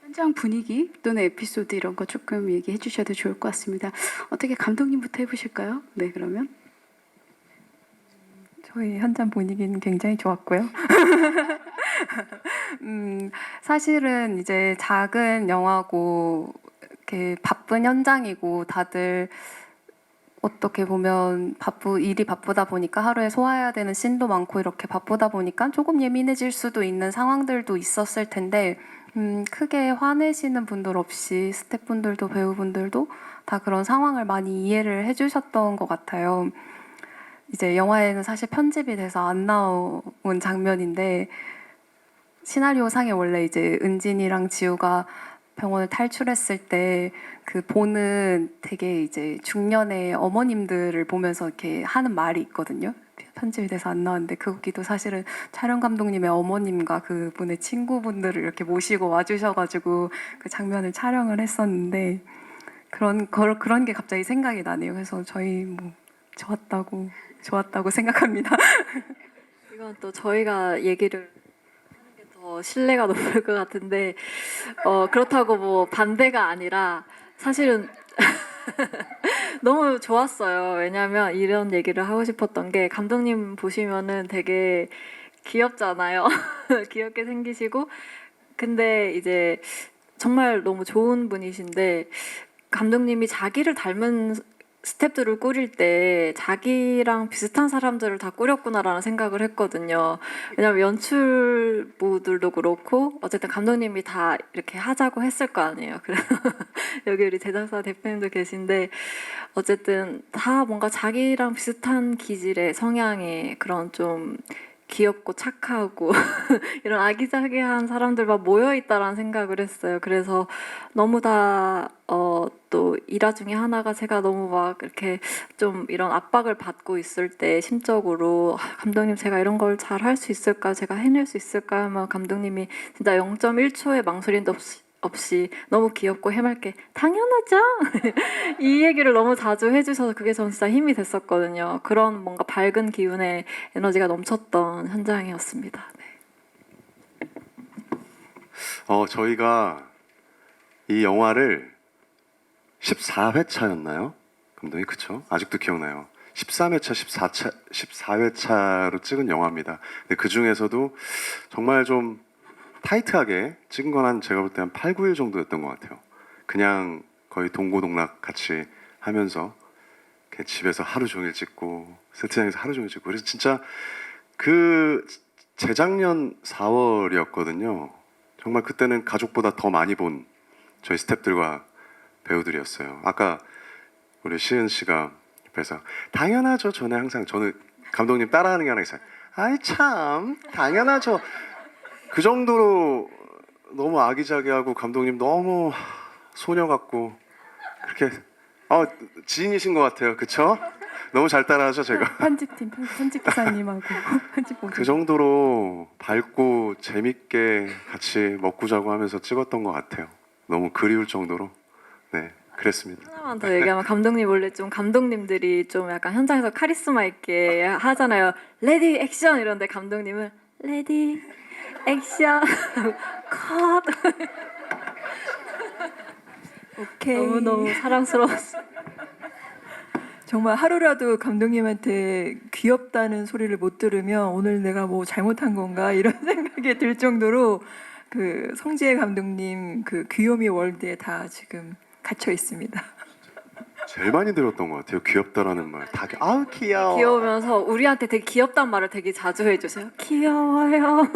Speaker 1: 현장 분위기 또는 에피소드 이런 거 조금 얘기해 주셔도 좋을 것 같습니다. 어떻게 감독님부터 해보실까요? 네, 그러면.
Speaker 2: 저희 현장 분위기는 굉장히 좋았고요. 사실은 이제 작은 영화고 이렇게 바쁜 현장이고 다들 어떻게 보면 일이 바쁘다 보니까 하루에 소화해야 되는 씬도 많고 이렇게 바쁘다 보니까 조금 예민해질 수도 있는 상황들도 있었을 텐데 크게 화내시는 분들 없이 스태프분들도 배우분들도 다 그런 상황을 많이 이해를 해주셨던 것 같아요. 이제 영화에는 사실 편집이 돼서 안 나온 장면인데 시나리오 상에 원래 이제 은진이랑 지우가 병원을 탈출했을 때 그 보는 되게 이제 중년의 어머님들을 보면서 이렇게 하는 말이 있거든요. 편집이 돼서 안 나왔는데 거기도 사실은 촬영 감독님의 어머님과 그분의 친구분들을 이렇게 모시고 와주셔가지고 그 장면을 촬영을 했었는데 그런 게 갑자기 생각이 나네요. 그래서 저희 뭐 좋았다고 생각합니다.
Speaker 3: 이건 또 저희가 얘기를 하는 게 더 신뢰가 높을 것 같은데 그렇다고 뭐 반대가 아니라 사실은 너무 좋았어요. 왜냐하면 이런 얘기를 하고 싶었던 게 감독님 보시면은 되게 귀엽잖아요. 귀엽게 생기시고 근데 이제 정말 너무 좋은 분이신데 감독님이 자기를 닮은 스태프들을 꾸릴 때 자기랑 비슷한 사람들을 다 꾸렸구나라는 생각을 했거든요. 왜냐면 연출부들도 그렇고 어쨌든 감독님이 다 이렇게 하자고 했을 거 아니에요. 그래서 여기 우리 제작사 대표님도 계신데 어쨌든 다 뭔가 자기랑 비슷한 기질의 성향의 그런 좀 귀엽고 착하고 이런 아기자기한 사람들만 모여있다라는 생각을 했어요. 그래서 너무 다 또 일화 중에 하나가 제가 너무 막 이렇게 좀 이런 압박을 받고 있을 때 심적으로 감독님 제가 이런 걸 잘 할 수 있을까? 제가 해낼 수 있을까? 하면 감독님이 진짜 0.1초의 망설임도 없이 너무 귀엽고 해맑게 당연하죠? 이 얘기를 너무 자주 해주셔서 그게 전 진짜 힘이 됐었거든요. 그런 뭔가 밝은 기운의 에너지가 넘쳤던 현장이었습니다. 네.
Speaker 4: 저희가 이 영화를 14회차였나요? 감독님 그쵸? 아직도 기억나요. 13회차, 14회차로 찍은 영화입니다. 근데 그 중에서도 정말 좀 타이트하게 찍은 건 한 제가 볼 때 한 8, 9일 정도였던 것 같아요. 그냥 거의 동고동락 같이 하면서 그냥 집에서 하루 종일 찍고 세트장에서 하루 종일 찍고 그래서 진짜 그 재작년 4월이었거든요. 정말 그때는 가족보다 더 많이 본 저희 스태프들과 배우들이었어요. 아까 우리 시은 씨가 옆에서 당연하죠. 저는 감독님 따라하는 게 하나 있어요. 아이 참 당연하죠. 그 정도로 너무 아기자기하고 감독님 너무 소녀 같고 그렇게 지인이신 것 같아요. 그쵸? 너무 잘 따라하죠 제가.
Speaker 2: 편집 기사님하고 편집
Speaker 4: 그 정도로 밝고 재밌게 같이 먹고 자고 하면서 찍었던 것 같아요. 너무 그리울 정도로. 네, 그랬습니다.
Speaker 3: 하나만 더 얘기하면 감독님 원래 좀 감독님들이 좀 약간 현장에서 카리스마 있게 하잖아요. 레디 액션 이런데 감독님은 레디 액션 컷
Speaker 5: 오케이.
Speaker 3: 너무너무 사랑스러웠어요.
Speaker 5: 정말 하루라도 감독님한테 귀엽다는 소리를 못 들으면 오늘 내가 뭐 잘못한 건가 이런 생각이 들 정도로 그 성지혜 감독님 그 귀요미 월드에 다 지금 갇혀 있습니다.
Speaker 4: 제일 많이 들었던 것 같아요. 귀엽다라는 말. 다 아우 귀여워.
Speaker 3: 귀여우면서 우리한테 되게 귀엽단 말을 되게 자주 해주세요. 귀여워요.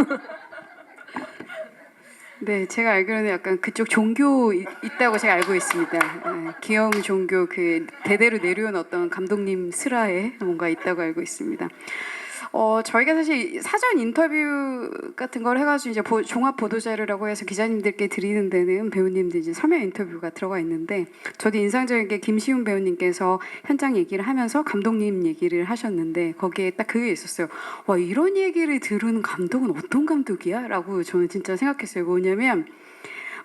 Speaker 1: 네, 제가 알기로는 약간 그쪽 종교 있다고 제가 알고 있습니다. 네, 귀여움 종교 그 대대로 내려온 어떤 감독님 슬하에 뭔가 있다고 알고 있습니다. 저희가 사실 사전 인터뷰 같은 걸 해가지고 이제 종합 보도 자료라고 해서 기자님들께 드리는 데는 배우님들 이제 서면 인터뷰가 들어가 있는데 저도 인상적인 게 김시훈 배우님께서 현장 얘기를 하면서 감독님 얘기를 하셨는데 거기에 딱 그게 있었어요. 와, 이런 얘기를 들은 감독은 어떤 감독이야? 라고 저는 진짜 생각했어요. 뭐냐면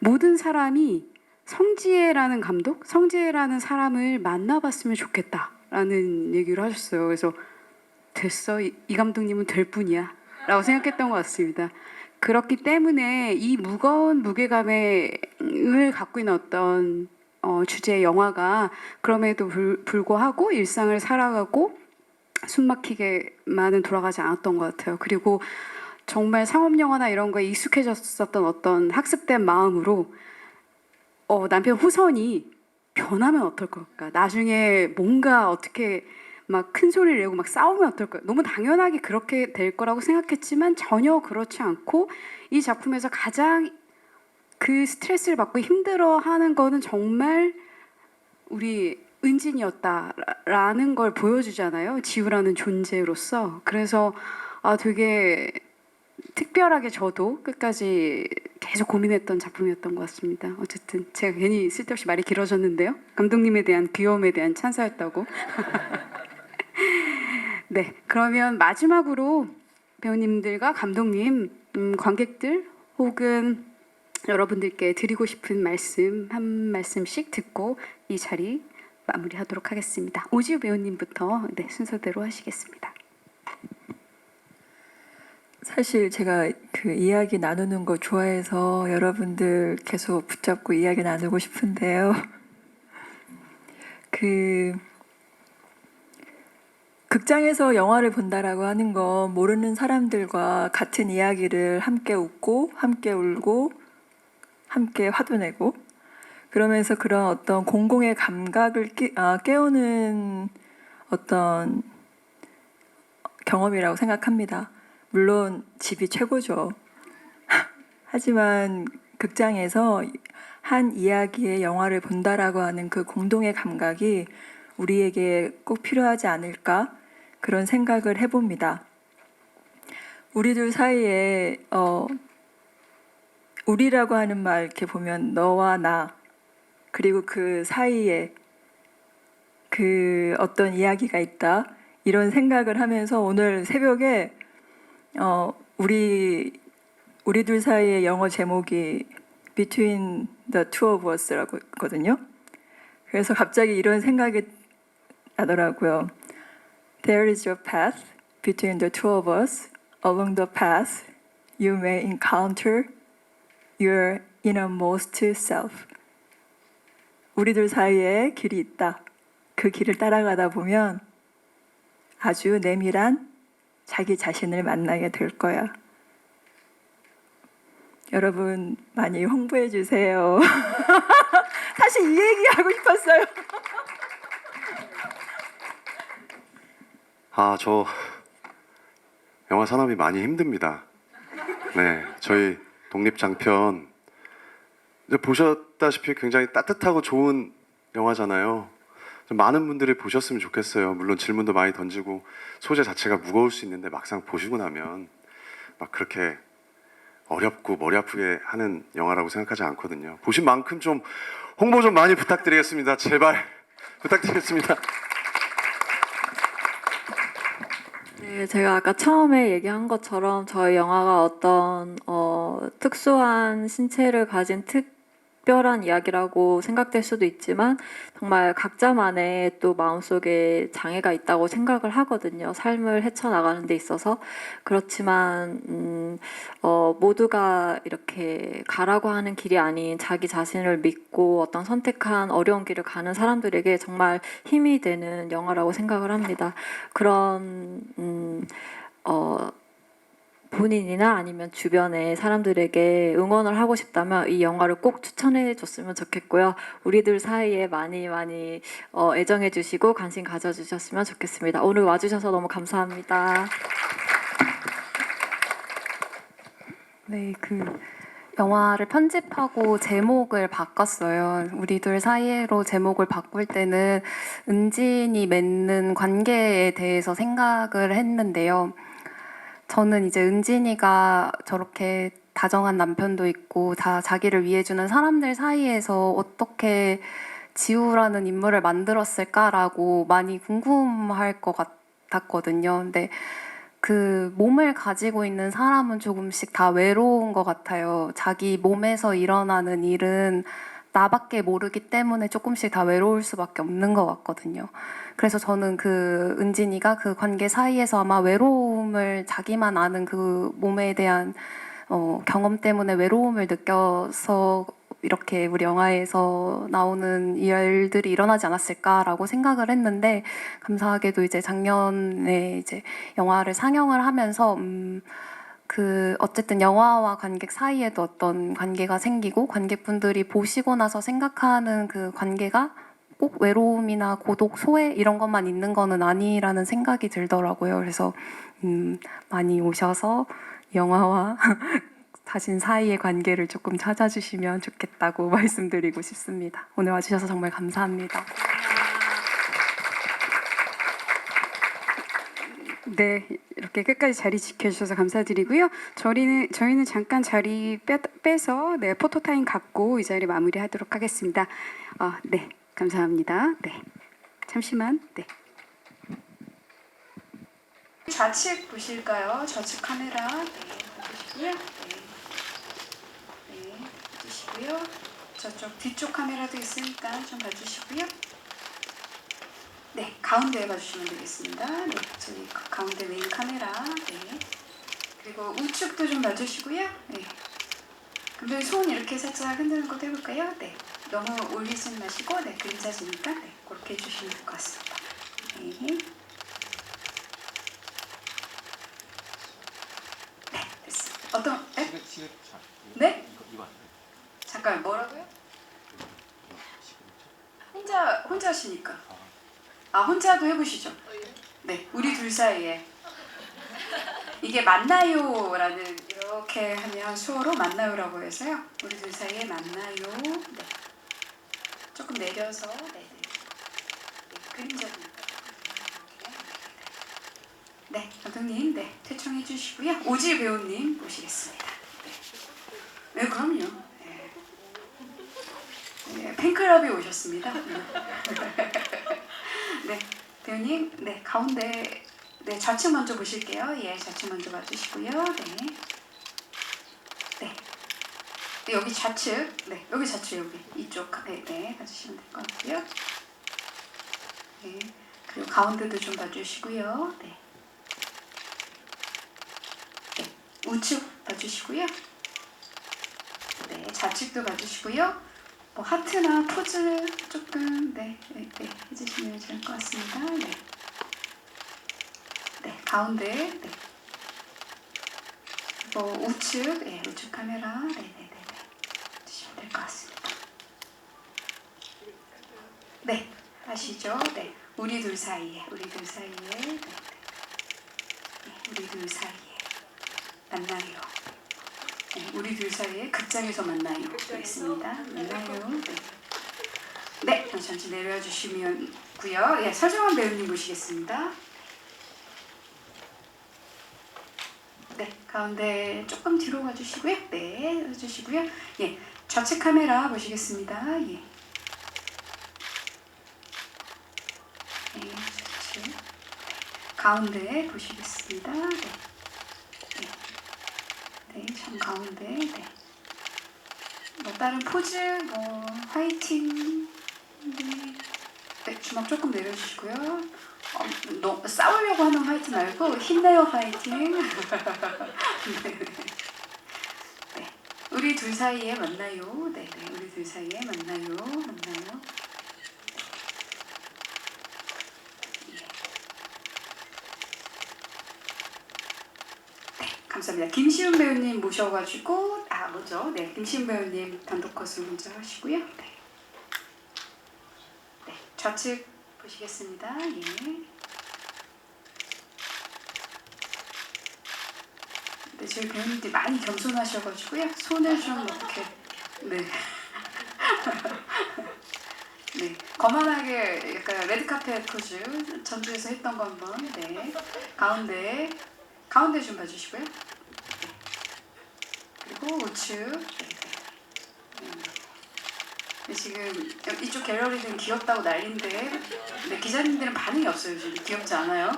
Speaker 1: 모든 사람이 성지혜라는 감독, 성지혜라는 사람을 만나봤으면 좋겠다라는 얘기를 하셨어요. 그래서 됐어, 이 감독님은 될 뿐이야 라고 생각했던 것 같습니다. 그렇기 때문에 이 무거운 무게감을 갖고 있는 어떤 주제의 영화가 그럼에도 불구하고 일상을 살아가고 숨막히게만은 돌아가지 않았던 것 같아요. 그리고 정말 상업영화나 이런 거에 익숙해졌었던 어떤 학습된 마음으로 남편 후선이 변하면 어떨 걸까, 나중에 뭔가 어떻게 막 큰 소리를 내고 막 싸우면 어떨까요? 너무 당연하게 그렇게 될 거라고 생각했지만 전혀 그렇지 않고 이 작품에서 가장 그 스트레스를 받고 힘들어하는 거는 정말 우리 은진이었다라는 걸 보여주잖아요. 지우라는 존재로서. 그래서 되게 특별하게 저도 끝까지 계속 고민했던 작품이었던 것 같습니다. 어쨌든 제가 괜히 쓸데없이 말이 길어졌는데요. 감독님에 대한 귀여움에 대한 찬사였다고. 네, 그러면 마지막으로 배우님들과 감독님, 관객들 혹은 여러분들께 드리고 싶은 말씀 한 말씀씩 듣고 이 자리 마무리하도록 하겠습니다. 오지우 배우님부터 순서대로 하시겠습니다.
Speaker 5: 사실 제가 그 이야기 나누는 거 좋아해서 여러분들 계속 붙잡고 이야기 나누고 싶은데요. 극장에서 영화를 본다라고 하는 건 모르는 사람들과 같은 이야기를 함께 웃고 함께 울고 함께 화도 내고 그러면서 그런 어떤 공공의 감각을 깨우는 어떤 경험이라고 생각합니다. 물론 집이 최고죠. 하지만 극장에서 한 이야기의 영화를 본다라고 하는 그 공동의 감각이 우리에게 꼭 필요하지 않을까 그런 생각을 해봅니다. 우리들 사이에 우리라고 하는 말 이렇게 보면 너와 나 그리고 그 사이에 그 어떤 이야기가 있다 이런 생각을 하면서 오늘 새벽에 우리들 사이의 영어 제목이 Between the Two of Us라고 있거든요. 그래서 갑자기 이런 생각이 나더라고요. There is your path between the two of us. Along the path, you may encounter your innermost self. 우리들 사이에 길이 있다. 그 길을 따라가다 보면 아주 내밀한 자기 자신을 만나게 될 거야. 여러분 많이 홍보해 주세요. 사실 이 얘기 하고 싶었어요.
Speaker 4: 저 영화 산업이 많이 힘듭니다. 네, 저희 독립장편 이제 보셨다시피 굉장히 따뜻하고 좋은 영화잖아요. 좀 많은 분들이 보셨으면 좋겠어요. 물론 질문도 많이 던지고 소재 자체가 무거울 수 있는데 막상 보시고 나면 막 그렇게 어렵고 머리 아프게 하는 영화라고 생각하지 않거든요. 보신 만큼 좀 홍보 좀 많이 부탁드리겠습니다. 제발 부탁드리겠습니다.
Speaker 3: 네, 제가 아까 처음에 얘기한 것처럼 저희 영화가 어떤 특수한 신체를 가진 특별한 이야기라고 생각될 수도 있지만 정말 각자만의 또 마음속에 장애가 있다고 생각을 하거든요. 삶을 헤쳐나가는 데 있어서. 그렇지만 모두가 이렇게 가라고 하는 길이 아닌 자기 자신을 믿고 어떤 선택한 어려운 길을 가는 사람들에게 정말 힘이 되는 영화라고 생각을 합니다. 그런 본인이나 아니면 주변의 사람들에게 응원을 하고 싶다면 이 영화를 꼭 추천해 줬으면 좋겠고요. 우리들 사이에 많이 애정해 주시고 관심 가져주셨으면 좋겠습니다. 오늘 와주셔서 너무 감사합니다.
Speaker 2: 네, 영화를 편집하고 제목을 바꿨어요. 우리들 사이로 제목을 바꿀 때는 은진이 맺는 관계에 대해서 생각을 했는데요. 저는 이제 은진이가 저렇게 다정한 남편도 있고 다 자기를 위해주는 사람들 사이에서 어떻게 지우라는 인물을 만들었을까라고 많이 궁금할 것 같았거든요. 근데 그 몸을 가지고 있는 사람은 조금씩 다 외로운 것 같아요. 자기 몸에서 일어나는 일은 나밖에 모르기 때문에 조금씩 다 외로울 수밖에 없는 것 같거든요. 그래서 저는 그 은진이가 그 관계 사이에서 아마 외로움을 자기만 아는 그 몸에 대한 경험 때문에 외로움을 느껴서 이렇게 우리 영화에서 나오는 일들이 일어나지 않았을까라고 생각을 했는데 감사하게도 이제 작년에 이제 영화를 상영을 하면서 어쨌든 영화와 관객 사이에도 어떤 관계가 생기고 관객분들이 보시고 나서 생각하는 그 관계가 꼭 외로움이나 고독, 소외 이런 것만 있는 거는 아니라는 생각이 들더라고요. 그래서 많이 오셔서 영화와 자신 사이의 관계를 조금 찾아주시면 좋겠다고 말씀드리고 싶습니다. 오늘 와주셔서 정말 감사합니다.
Speaker 1: 네, 이렇게 끝까지 자리 지켜주셔서 감사드리고요. 저희는 잠깐 자리 빼서 네, 포토타임 갖고 이 자리 마무리하도록 하겠습니다. 네, 감사합니다. 네, 잠시만. 네. 좌측 보실까요? 좌측 카메라. 네, 봐주시고요. 네, 봐주시고요. 저쪽 뒤쪽 카메라도 있으니까 좀 봐주시고요. 네, 가운데 봐주시면 되겠습니다. 네, 저희 가운데 메인 카메라. 네. 그리고 우측도 좀 봐주시고요. 네. 그럼 손 이렇게 살짝 흔드는 것도 해볼까요? 네. 너무 올리지 마시고, 네, 그림자지니까, 네, 그렇게 해주시면 될 것 같습니다. 네. 네, 됐습니다. 네? 잠깐, 뭐라고요? 혼자 하시니까. 혼자도 해보시죠. 네, 우리 둘 사이에. 이게 만나요라는 이렇게 하면 수어로 만나요라고 해서요. 우리 둘 사이에 만나요. 네. 조금 내려서 네. 그림자입니다. 네, 감독님, 네, 퇴청해 주시고요. 오지 배우님 모시겠습니다. 네, 네 그럼요. 네. 네, 팬클럽이 오셨습니다. 네, 배우님, 네, 가운데, 네, 좌측 먼저 보실게요. 예, 좌측 먼저 봐주시고요. 네. 네. 네, 여기 좌측, 네, 여기 좌측, 여기, 이쪽, 네, 봐주시면 될 것 같고요. 네, 그리고 가운데도 좀 봐주시고요. 네. 네, 우측 봐주시고요. 네, 좌측도 봐주시고요. 뭐 하트나 포즈 조금 네, 해주시면 좋을 것 같습니다. 네, 네 가운데 네, 뭐 우측 네, 우측 카메라 네, 해주시면 될 것 같습니다. 네, 아시죠? 네, 우리 둘 사이에 네, 우리 둘 사이에 만나요. 네, 우리 둘 사이에 극장에서 만나요. 있습니다. 만나요. 네. 네, 잠시 내려와 주시면고요. 예, 설정환 배우님 모시겠습니다. 네, 가운데 조금 뒤로 가주시고요. 네, 해주시고요. 예, 좌측 카메라 보시겠습니다. 예. 네, 좌측. 가운데 보시겠습니다. 네. 네, 참 가운데. 네. 뭐 다른 포즈, 뭐 화이팅. 네, 주먹 조금 내려주시고요. 싸우려고 하는 화이팅 말고 힘내요 화이팅. 네. 네. 우리 둘 사이에 만나요. 네, 네. 우리 둘 사이에 만나요. 감사합니다. 김시훈 배우님 모셔가지고 먼저 김시훈 배우님 단독 컷을 먼저 하시고요. 네, 좌측 보시겠습니다. 예. 네, 저희 배우님들이 많이 겸손하셔가지고요. 손을 좀 이렇게 네, 거만하게 약간 레드카펫 포즈 전주에서 했던 거 한번 가운데 좀 봐주시고요. 그리고 우측. 네, 지금 이쪽 갤러리는 귀엽다고 난리인데 기자님들은 반응이 없어요. 지금 귀엽지 않아요.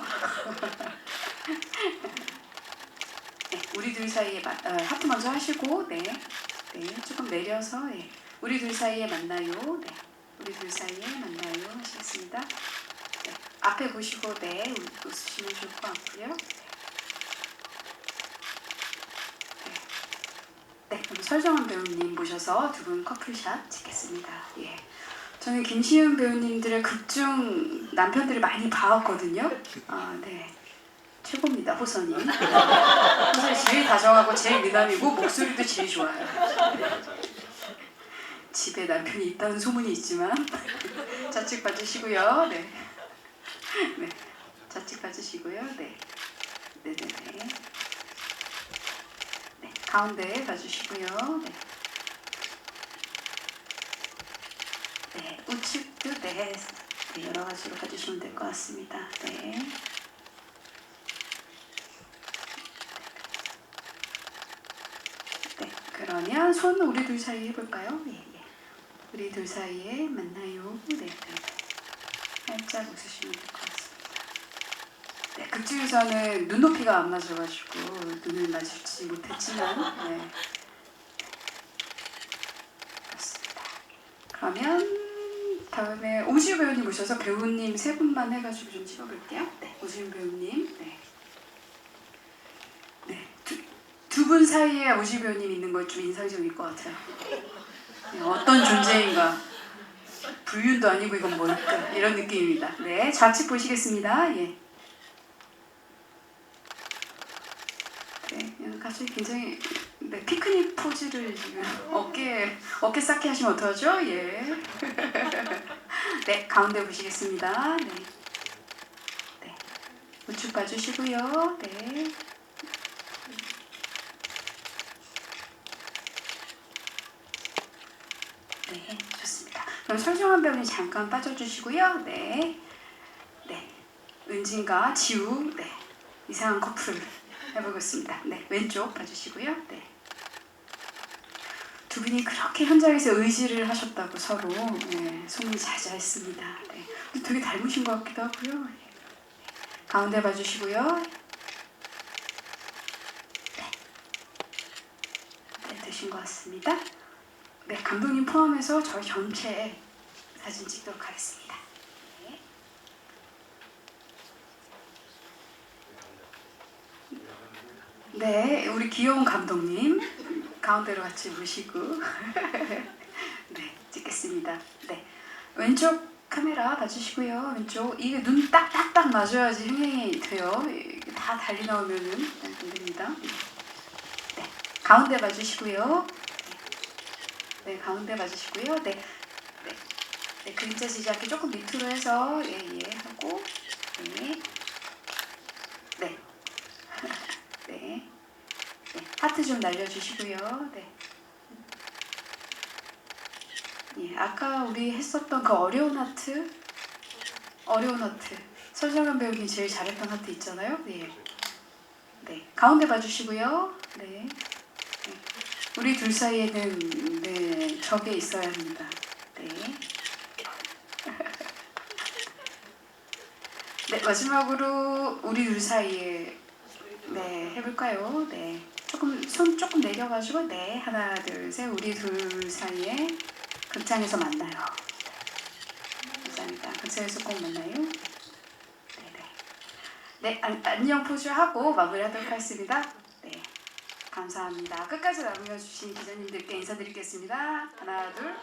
Speaker 1: 네, 우리 둘 사이에 하트 먼저 하시고 조금 내려서 우리 둘 사이에 만나요. 우리 둘 사이에 만나요 하시겠습니다. 앞에 보시고 웃으시면 좋을 것 같고요. 그럼 설정원 배우님 모셔서 두 분 커플샷 찍겠습니다. 예. 저는 김시훈 배우님들의 극중 남편들을 많이 봐왔거든요. 네. 최고입니다, 호선이. 호선이 제일 다정하고 제일 미남이고 목소리도 제일 좋아요. 집에 남편이 있다는 소문이 있지만 좌측 봐주시고요. 네. 좌측 봐주시고요. 네. 가운데 봐주시고요. 우측도 여러 가지로 봐주시면 될 것 같습니다. 그러면 손 우리 둘 사이에 해볼까요? 우리 둘 사이에 만나요. 살짝 웃으시면 될 것 같습니다. 극중에서는 눈높이가 안 맞아가지고 눈을 마주치지 못했지만 그렇습니다. 그러면 다음에 오지우 배우님 모셔서 배우님 세 분만 해가지고 좀 찍어볼게요. 오지우 배우님. 두 분 사이에 오지우 배우님 있는 거 좀 인상적일 것 같아요. 어떤 존재인가. 불륜도 아니고 이건 뭘까 이런 느낌입니다. 좌측 보시겠습니다. 갑자기 굉장히 피크닉 포즈를 지금 어깨 쌓게 하시면 어떡하죠? 가운데 보시겠습니다. 우측 봐주시고요. 좋습니다. 그럼 설정원 배우님 잠깐 빠져주시고요. 은진과 지우 이상한 커플 해보겠습니다. 왼쪽 봐주시고요. 두 분이 그렇게 현장에서 의지를 하셨다고 서로 소문이 자자했습니다. 되게 닮으신 것 같기도 하고요. 가운데 봐주시고요. 되신 것 같습니다. 감독님 포함해서 저희 전체 사진 찍도록 하겠습니다. 우리 귀여운 감독님 가운데로 같이 모시고 찍겠습니다. 왼쪽 카메라 봐주시고요. 왼쪽 이게 눈 딱딱딱 맞아야지 흥행이 돼요. 다 달리 나오면은 안 됩니다. 가운데 봐주시고요. 가운데 봐주시고요. 그림자 지지 않게 조금 밑으로 해서 하고 하트 좀 날려주시고요. 아까 우리 했었던 그 어려운 하트 설정원 배우님 제일 잘했던 하트 있잖아요. 가운데 봐주시고요. 우리 둘 사이에는 적이 있어야 합니다. 마지막으로 우리 둘 사이에 해볼까요? 손 조금 내려가지고 네 하나 둘 셋 우리 둘 사이에 극장에서 만나요. 감사합니다. 극장에서 꼭 만나요. 네네. 네 안녕 포즈 하고 마무리하도록 하겠습니다. 네 감사합니다. 끝까지 남겨주신 기자님들께 인사드리겠습니다. 하나 둘.